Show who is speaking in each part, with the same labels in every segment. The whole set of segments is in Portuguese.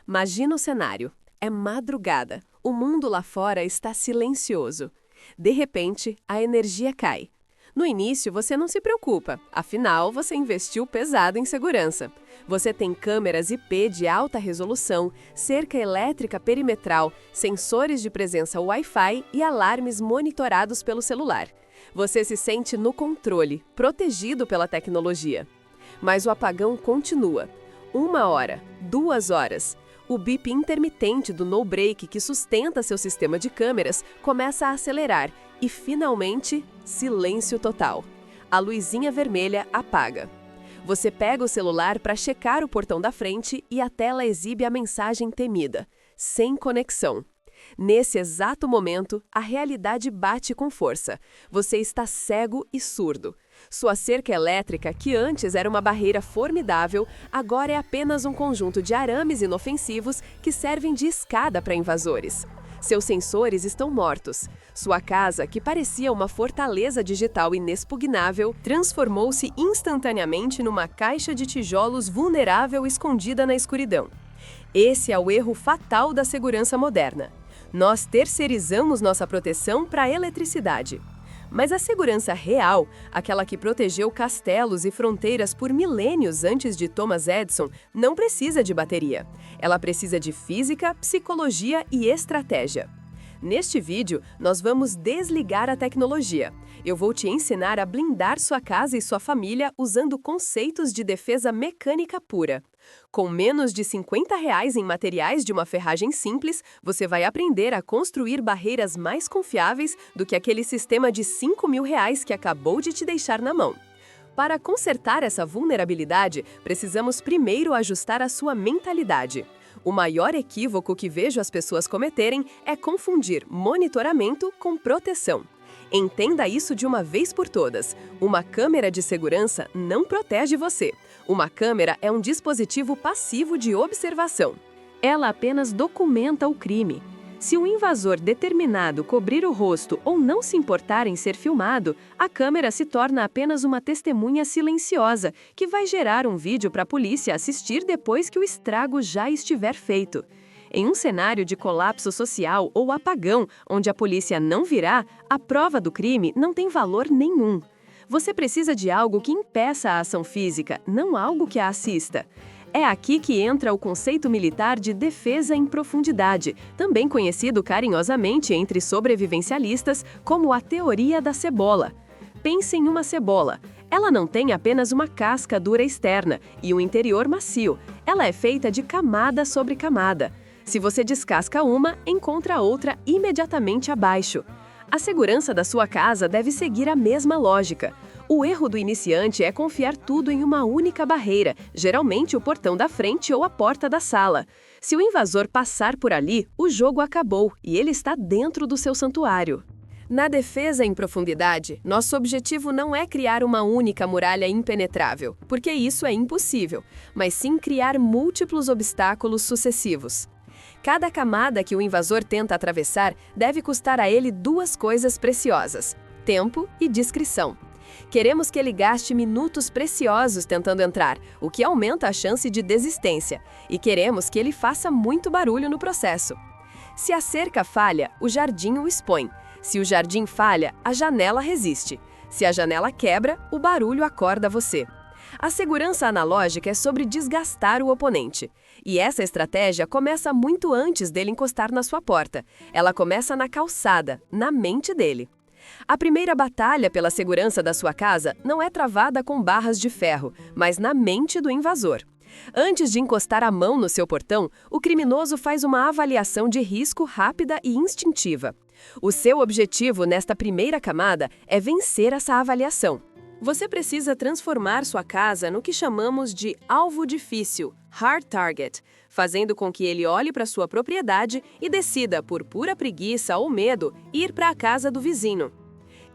Speaker 1: Imagina o cenário. É madrugada. O mundo lá fora está silencioso. De repente, a energia cai. No início, você não se preocupa, afinal, você investiu pesado em segurança. Você tem câmeras IP de alta resolução, cerca elétrica perimetral, sensores de presença Wi-Fi e alarmes monitorados pelo celular. Você se sente no controle, protegido pela tecnologia. Mas o apagão continua. 1 hora, 2 horas. O bip intermitente do no-break que sustenta seu sistema de câmeras começa a acelerar e, finalmente, silêncio total. A luzinha vermelha apaga. Você pega o celular para checar o portão da frente e a tela exibe a mensagem temida: sem conexão. Nesse exato momento, a realidade bate com força. Você está cego e surdo. Sua cerca elétrica, que antes era uma barreira formidável, agora é apenas um conjunto de arames inofensivos que servem de escada para invasores. Seus sensores estão mortos. Sua casa, que parecia uma fortaleza digital inexpugnável, transformou-se instantaneamente numa caixa de tijolos vulnerável escondida na escuridão. Esse é o erro fatal da segurança moderna. Nós terceirizamos nossa proteção para a eletricidade. Mas a segurança real, aquela que protegeu castelos e fronteiras por milênios antes de Thomas Edison, não precisa de bateria. Ela precisa de física, psicologia e estratégia. Neste vídeo, nós vamos desligar a tecnologia. Eu vou te ensinar a blindar sua casa e sua família usando conceitos de defesa mecânica pura. Com menos de R$ 50 em materiais de uma ferragem simples, você vai aprender a construir barreiras mais confiáveis do que aquele sistema de R$ 5.000 que acabou de te deixar na mão. Para consertar essa vulnerabilidade, precisamos primeiro ajustar a sua mentalidade. O maior equívoco que vejo as pessoas cometerem é confundir monitoramento com proteção. Entenda isso de uma vez por todas. Uma câmera de segurança não protege você. Uma câmera é um dispositivo passivo de observação. Ela apenas documenta o crime. Se um invasor determinado cobrir o rosto ou não se importar em ser filmado, a câmera se torna apenas uma testemunha silenciosa, que vai gerar um vídeo para a polícia assistir depois que o estrago já estiver feito. Em um cenário de colapso social ou apagão, onde a polícia não virá, a prova do crime não tem valor nenhum. Você precisa de algo que impeça a ação física, não algo que a assista. É aqui que entra o conceito militar de defesa em profundidade, também conhecido carinhosamente entre sobrevivencialistas como a teoria da cebola. Pense em uma cebola. Ela não tem apenas uma casca dura externa e um interior macio. Ela é feita de camada sobre camada. Se você descasca uma, encontra outra imediatamente abaixo. A segurança da sua casa deve seguir a mesma lógica. O erro do iniciante é confiar tudo em uma única barreira, geralmente o portão da frente ou a porta da sala. Se o invasor passar por ali, o jogo acabou e ele está dentro do seu santuário. Na defesa em profundidade, nosso objetivo não é criar uma única muralha impenetrável, porque isso é impossível, mas sim criar múltiplos obstáculos sucessivos. Cada camada que o invasor tenta atravessar deve custar a ele 2 coisas preciosas: tempo e discrição. Queremos que ele gaste minutos preciosos tentando entrar, o que aumenta a chance de desistência, e queremos que ele faça muito barulho no processo. Se a cerca falha, o jardim o expõe. Se o jardim falha, a janela resiste. Se a janela quebra, o barulho acorda você. A segurança analógica é sobre desgastar o oponente. E essa estratégia começa muito antes dele encostar na sua porta. Ela começa na calçada, na mente dele. A primeira batalha pela segurança da sua casa não é travada com barras de ferro, mas na mente do invasor. Antes de encostar a mão no seu portão, o criminoso faz uma avaliação de risco rápida e instintiva. O seu objetivo nesta primeira camada é vencer essa avaliação. Você precisa transformar sua casa no que chamamos de alvo difícil, hard target, fazendo com que ele olhe para sua propriedade e decida, por pura preguiça ou medo, ir para a casa do vizinho.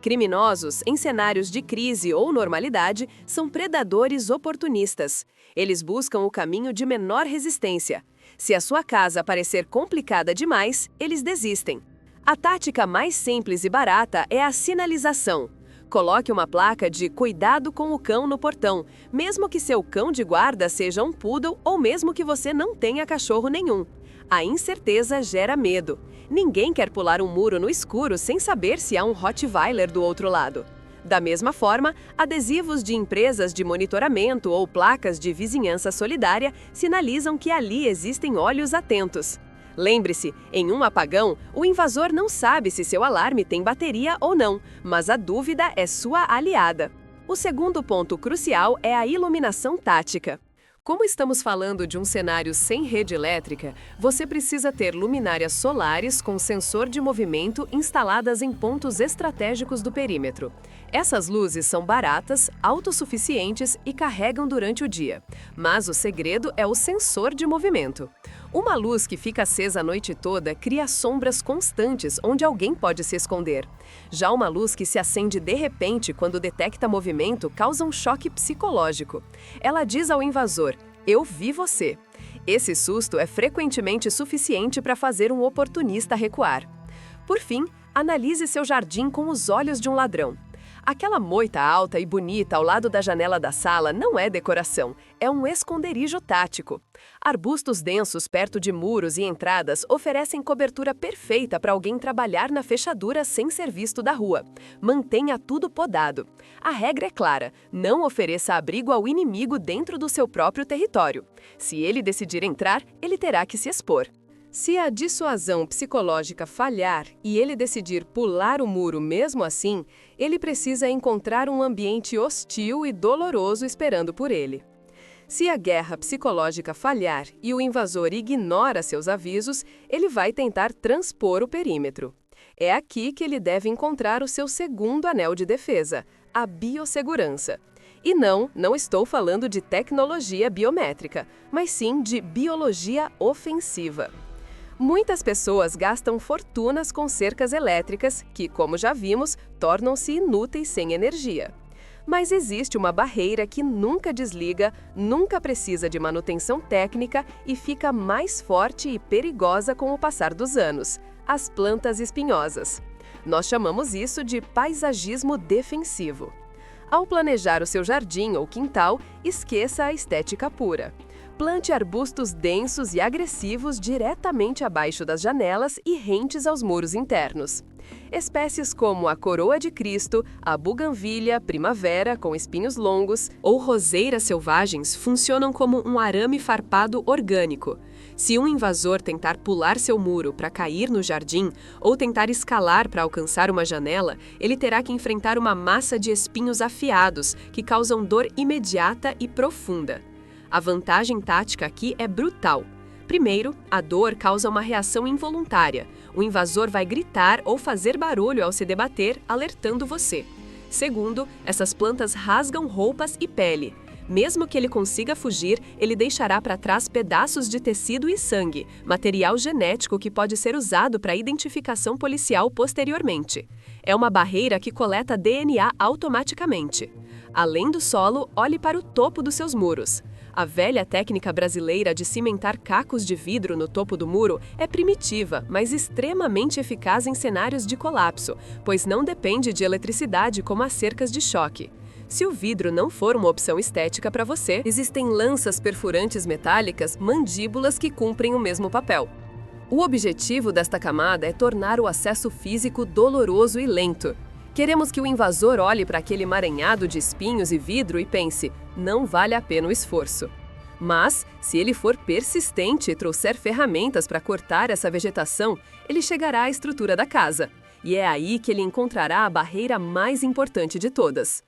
Speaker 1: Criminosos, em cenários de crise ou normalidade, são predadores oportunistas. Eles buscam o caminho de menor resistência. Se a sua casa parecer complicada demais, eles desistem. A tática mais simples e barata é a sinalização. Coloque uma placa de "Cuidado com o cão" no portão, mesmo que seu cão de guarda seja um poodle ou mesmo que você não tenha cachorro nenhum. A incerteza gera medo. Ninguém quer pular um muro no escuro sem saber se há um Rottweiler do outro lado. Da mesma forma, adesivos de empresas de monitoramento ou placas de vizinhança solidária sinalizam que ali existem olhos atentos. Lembre-se, em um apagão, o invasor não sabe se seu alarme tem bateria ou não, mas a dúvida é sua aliada. O segundo ponto crucial é a iluminação tática. Como estamos falando de um cenário sem rede elétrica, você precisa ter luminárias solares com sensor de movimento instaladas em pontos estratégicos do perímetro. Essas luzes são baratas, autossuficientes e carregam durante o dia. Mas o segredo é o sensor de movimento. Uma luz que fica acesa a noite toda cria sombras constantes onde alguém pode se esconder. Já uma luz que se acende de repente quando detecta movimento causa um choque psicológico. Ela diz ao invasor: "Eu vi você". Esse susto é frequentemente suficiente para fazer um oportunista recuar. Por fim, analise seu jardim com os olhos de um ladrão. Aquela moita alta e bonita ao lado da janela da sala não é decoração, é um esconderijo tático. Arbustos densos perto de muros e entradas oferecem cobertura perfeita para alguém trabalhar na fechadura sem ser visto da rua. Mantenha tudo podado. A regra é clara: não ofereça abrigo ao inimigo dentro do seu próprio território. Se ele decidir entrar, ele terá que se expor. Se a dissuasão psicológica falhar e ele decidir pular o muro mesmo assim, ele precisa encontrar um ambiente hostil e doloroso esperando por ele. Se a guerra psicológica falhar e o invasor ignora seus avisos, ele vai tentar transpor o perímetro. É aqui que ele deve encontrar o seu segundo anel de defesa, a biossegurança. E não estou falando de tecnologia biométrica, mas sim de biologia ofensiva. Muitas pessoas gastam fortunas com cercas elétricas que, como já vimos, tornam-se inúteis sem energia. Mas existe uma barreira que nunca desliga, nunca precisa de manutenção técnica e fica mais forte e perigosa com o passar dos anos: as plantas espinhosas. Nós chamamos isso de paisagismo defensivo. Ao planejar o seu jardim ou quintal, esqueça a estética pura. Plante arbustos densos e agressivos diretamente abaixo das janelas e rentes aos muros internos. Espécies como a coroa de Cristo, a buganvília primavera com espinhos longos ou roseiras selvagens funcionam como um arame farpado orgânico. Se um invasor tentar pular seu muro para cair no jardim ou tentar escalar para alcançar uma janela, ele terá que enfrentar uma massa de espinhos afiados que causam dor imediata e profunda. A vantagem tática aqui é brutal. Primeiro, a dor causa uma reação involuntária. O invasor vai gritar ou fazer barulho ao se debater, alertando você. Segundo, essas plantas rasgam roupas e pele. Mesmo que ele consiga fugir, ele deixará para trás pedaços de tecido e sangue, material genético que pode ser usado para identificação policial posteriormente. É uma barreira que coleta DNA automaticamente. Além do solo, olhe para o topo dos seus muros. A velha técnica brasileira de cimentar cacos de vidro no topo do muro é primitiva, mas extremamente eficaz em cenários de colapso, pois não depende de eletricidade como as cercas de choque. Se o vidro não for uma opção estética para você, existem lanças perfurantes metálicas, mandíbulas que cumprem o mesmo papel. O objetivo desta camada é tornar o acesso físico doloroso e lento. Queremos que o invasor olhe para aquele emaranhado de espinhos e vidro e pense: não vale a pena o esforço. Mas, se ele for persistente e trouxer ferramentas para cortar essa vegetação, ele chegará à estrutura da casa. E é aí que ele encontrará a barreira mais importante de todas.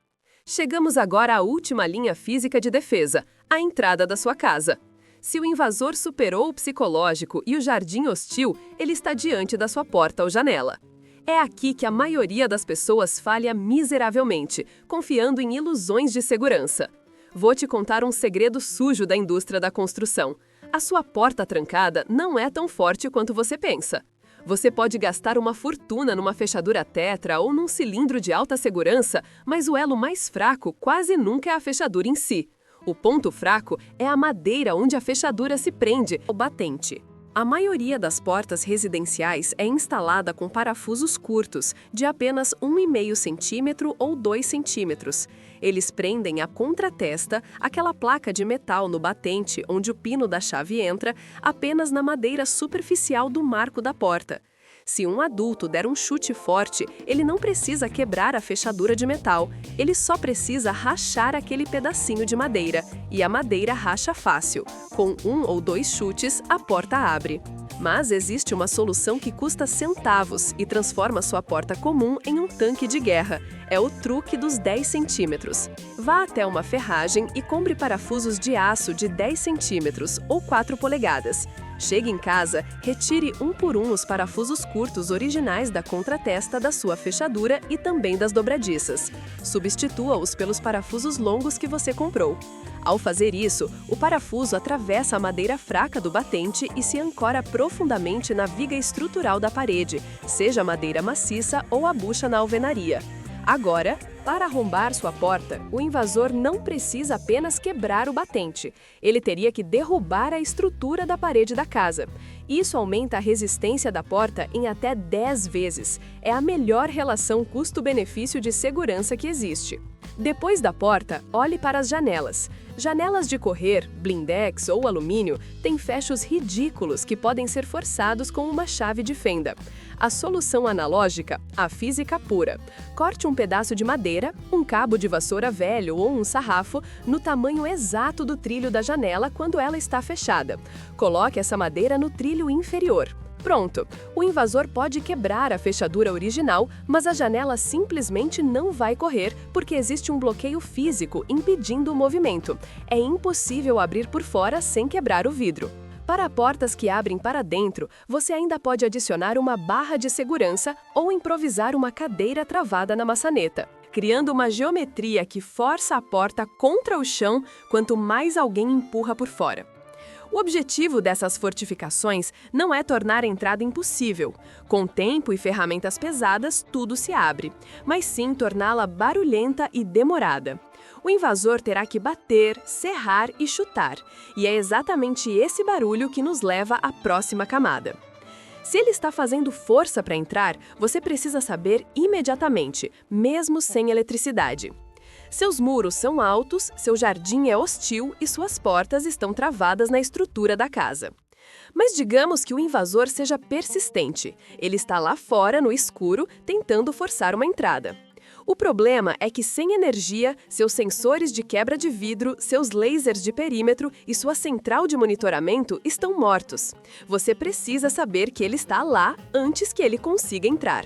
Speaker 1: Chegamos agora à última linha física de defesa, a entrada da sua casa. Se o invasor superou o psicológico e o jardim hostil, ele está diante da sua porta ou janela. É aqui que a maioria das pessoas falha miseravelmente, confiando em ilusões de segurança. Vou te contar um segredo sujo da indústria da construção. A sua porta trancada não é tão forte quanto você pensa. Você pode gastar uma fortuna numa fechadura tetra ou num cilindro de alta segurança, mas o elo mais fraco quase nunca é a fechadura em si. O ponto fraco é a madeira onde a fechadura se prende, o batente. A maioria das portas residenciais é instalada com parafusos curtos, de apenas 1,5 centímetro ou 2 centímetros. Eles prendem a contratesta, aquela placa de metal no batente onde o pino da chave entra, apenas na madeira superficial do marco da porta. Se um adulto der um chute forte, ele não precisa quebrar a fechadura de metal, ele só precisa rachar aquele pedacinho de madeira, e a madeira racha fácil. Com 1 ou 2 chutes, a porta abre. Mas existe uma solução que custa centavos e transforma sua porta comum em um tanque de guerra. É o truque dos 10 centímetros. Vá até uma ferragem e compre parafusos de aço de 10 centímetros ou 4 polegadas. Chegue em casa, retire um por um os parafusos curtos originais da contratesta da sua fechadura e também das dobradiças. Substitua-os pelos parafusos longos que você comprou. Ao fazer isso, o parafuso atravessa a madeira fraca do batente e se ancora profundamente na viga estrutural da parede, seja madeira maciça ou a bucha na alvenaria. Agora, para arrombar sua porta, o invasor não precisa apenas quebrar o batente. Ele teria que derrubar a estrutura da parede da casa. Isso aumenta a resistência da porta em até 10 vezes. É a melhor relação custo-benefício de segurança que existe. Depois da porta, olhe para as janelas. Janelas de correr, blindex ou alumínio têm fechos ridículos que podem ser forçados com uma chave de fenda. A solução analógica, a física pura. Corte um pedaço de madeira, um cabo de vassoura velho ou um sarrafo no tamanho exato do trilho da janela quando ela está fechada. Coloque essa madeira no trilho inferior. Pronto! O invasor pode quebrar a fechadura original, mas a janela simplesmente não vai correr porque existe um bloqueio físico impedindo o movimento. É impossível abrir por fora sem quebrar o vidro. Para portas que abrem para dentro, você ainda pode adicionar uma barra de segurança ou improvisar uma cadeira travada na maçaneta, criando uma geometria que força a porta contra o chão quanto mais alguém empurra por fora. O objetivo dessas fortificações não é tornar a entrada impossível. Com tempo e ferramentas pesadas, tudo se abre, mas sim torná-la barulhenta e demorada. O invasor terá que bater, serrar e chutar, e é exatamente esse barulho que nos leva à próxima camada. Se ele está fazendo força para entrar, você precisa saber imediatamente, mesmo sem eletricidade. Seus muros são altos, seu jardim é hostil e suas portas estão travadas na estrutura da casa. Mas digamos que o invasor seja persistente. Ele está lá fora, no escuro, tentando forçar uma entrada. O problema é que sem energia, seus sensores de quebra de vidro, seus lasers de perímetro e sua central de monitoramento estão mortos. Você precisa saber que ele está lá antes que ele consiga entrar.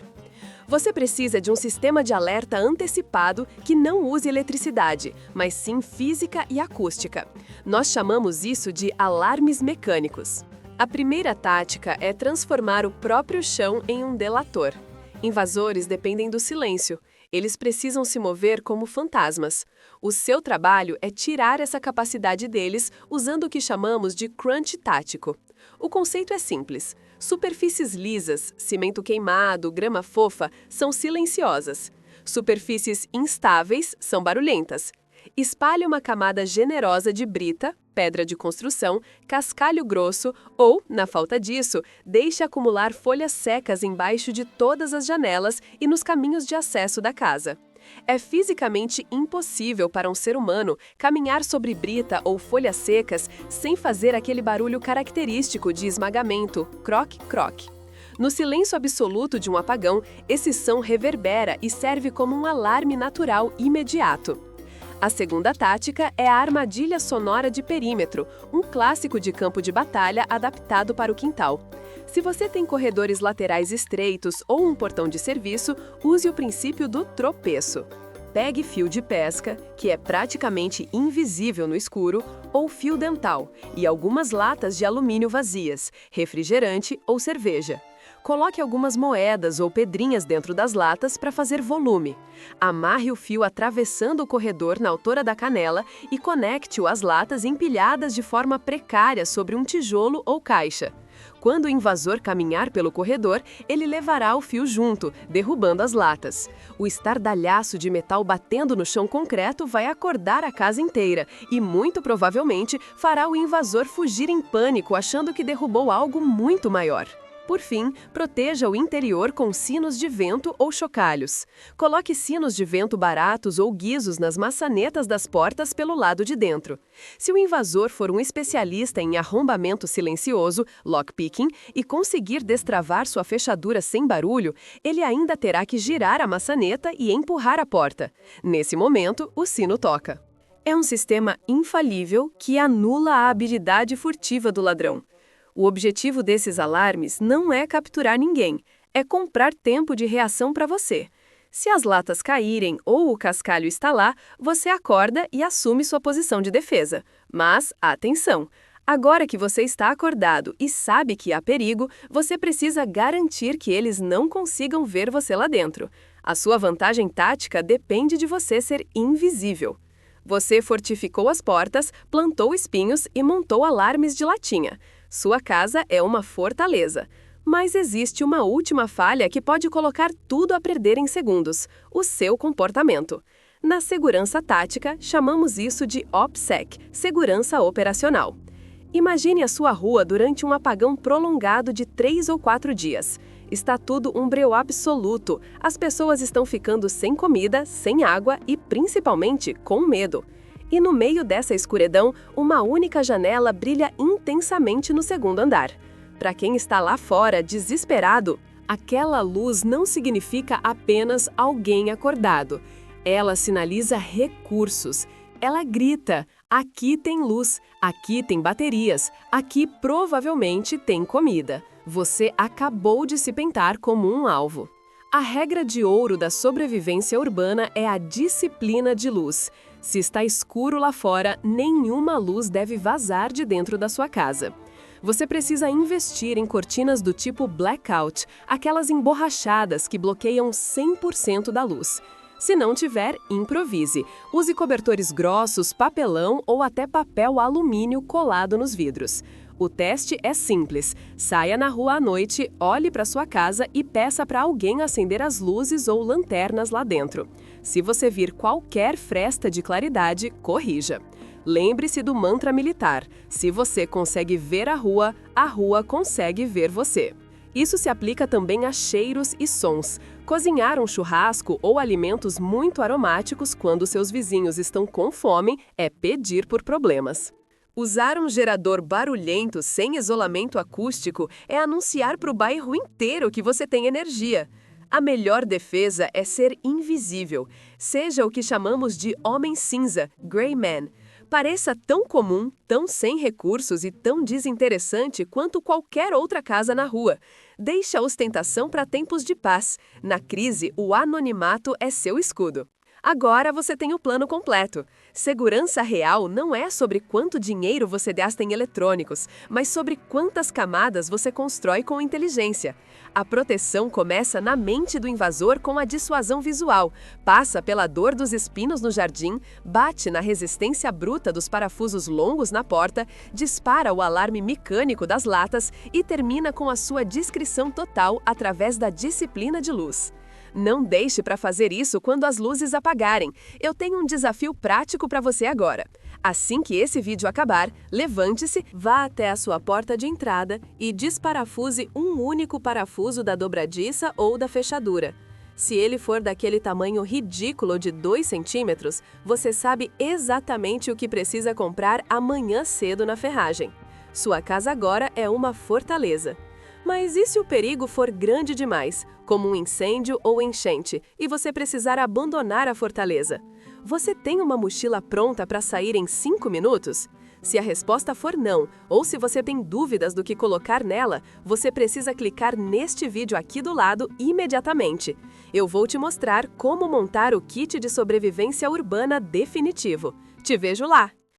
Speaker 1: Você precisa de um sistema de alerta antecipado que não use eletricidade, mas sim física e acústica. Nós chamamos isso de alarmes mecânicos. A primeira tática é transformar o próprio chão em um delator. Invasores dependem do silêncio. Eles precisam se mover como fantasmas. O seu trabalho é tirar essa capacidade deles usando o que chamamos de crunch tático. O conceito é simples. Superfícies lisas, cimento queimado, grama fofa, são silenciosas. Superfícies instáveis são barulhentas. Espalhe uma camada generosa de brita, pedra de construção, cascalho grosso ou, na falta disso, deixe acumular folhas secas embaixo de todas as janelas e nos caminhos de acesso da casa. É fisicamente impossível para um ser humano caminhar sobre brita ou folhas secas sem fazer aquele barulho característico de esmagamento, croque-croque. No silêncio absoluto de um apagão, esse som reverbera e serve como um alarme natural imediato. A segunda tática é a armadilha sonora de perímetro, um clássico de campo de batalha adaptado para o quintal. Se você tem corredores laterais estreitos ou um portão de serviço, use o princípio do tropeço. Pegue fio de pesca, que é praticamente invisível no escuro, ou fio dental, e algumas latas de alumínio vazias, refrigerante ou cerveja. Coloque algumas moedas ou pedrinhas dentro das latas para fazer volume. Amarre o fio atravessando o corredor na altura da canela e conecte-o às latas empilhadas de forma precária sobre um tijolo ou caixa. Quando o invasor caminhar pelo corredor, ele levará o fio junto, derrubando as latas. O estardalhaço de metal batendo no chão concreto vai acordar a casa inteira e, muito provavelmente, fará o invasor fugir em pânico, achando que derrubou algo muito maior. Por fim, proteja o interior com sinos de vento ou chocalhos. Coloque sinos de vento baratos ou guizos nas maçanetas das portas pelo lado de dentro. Se o invasor for um especialista em arrombamento silencioso, lockpicking, e conseguir destravar sua fechadura sem barulho, ele ainda terá que girar a maçaneta e empurrar a porta. Nesse momento, o sino toca. É um sistema infalível que anula a habilidade furtiva do ladrão. O objetivo desses alarmes não é capturar ninguém, é comprar tempo de reação para você. Se as latas caírem ou o cascalho estalar, você acorda e assume sua posição de defesa. Mas, atenção! Agora que você está acordado e sabe que há perigo, você precisa garantir que eles não consigam ver você lá dentro. A sua vantagem tática depende de você ser invisível. Você fortificou as portas, plantou espinhos e montou alarmes de latinha. Sua casa é uma fortaleza. Mas existe uma última falha que pode colocar tudo a perder em segundos: o seu comportamento. Na segurança tática, chamamos isso de OPSEC, segurança operacional. Imagine a sua rua durante um apagão prolongado de 3 ou 4 dias. Está tudo um breu absoluto. As pessoas estão ficando sem comida, sem água e, principalmente, com medo. E no meio dessa escuridão, uma única janela brilha intensamente no segundo andar. Para quem está lá fora, desesperado, aquela luz não significa apenas alguém acordado. Ela sinaliza recursos. Ela grita: aqui tem luz, aqui tem baterias, aqui provavelmente tem comida. Você acabou de se pintar como um alvo. A regra de ouro da sobrevivência urbana é a disciplina de luz. Se está escuro lá fora, nenhuma luz deve vazar de dentro da sua casa. Você precisa investir em cortinas do tipo blackout, aquelas emborrachadas que bloqueiam 100% da luz. Se não tiver, improvise. Use cobertores grossos, papelão ou até papel alumínio colado nos vidros. O teste é simples. Saia na rua à noite, olhe para sua casa e peça para alguém acender as luzes ou lanternas lá dentro. Se você vir qualquer fresta de claridade, corrija. Lembre-se do mantra militar: se você consegue ver a rua consegue ver você. Isso se aplica também a cheiros e sons. Cozinhar um churrasco ou alimentos muito aromáticos quando seus vizinhos estão com fome é pedir por problemas. Usar um gerador barulhento sem isolamento acústico é anunciar para o bairro inteiro que você tem energia. A melhor defesa é ser invisível. Seja o que chamamos de homem cinza, gray man. Pareça tão comum, tão sem recursos e tão desinteressante quanto qualquer outra casa na rua. Deixe a ostentação para tempos de paz. Na crise, o anonimato é seu escudo. Agora você tem o plano completo. Segurança real não é sobre quanto dinheiro você gasta em eletrônicos, mas sobre quantas camadas você constrói com inteligência. A proteção começa na mente do invasor com a dissuasão visual, passa pela dor dos espinos no jardim, bate na resistência bruta dos parafusos longos na porta, dispara o alarme mecânico das latas e termina com a sua discrição total através da disciplina de luz. Não deixe para fazer isso quando as luzes apagarem. Eu tenho um desafio prático para você agora. Assim que esse vídeo acabar, levante-se, vá até a sua porta de entrada e desparafuse um único parafuso da dobradiça ou da fechadura. Se ele for daquele tamanho ridículo de 2 centímetros, você sabe exatamente o que precisa comprar amanhã cedo na ferragem. Sua casa agora é uma fortaleza. Mas e se o perigo for grande demais, como um incêndio ou enchente, e você precisar abandonar a fortaleza? Você tem uma mochila pronta para sair em 5 minutos? Se a resposta for não, ou se você tem dúvidas do que colocar nela, você precisa clicar neste vídeo aqui do lado imediatamente. Eu vou te mostrar como montar o kit de sobrevivência urbana definitivo. Te vejo lá!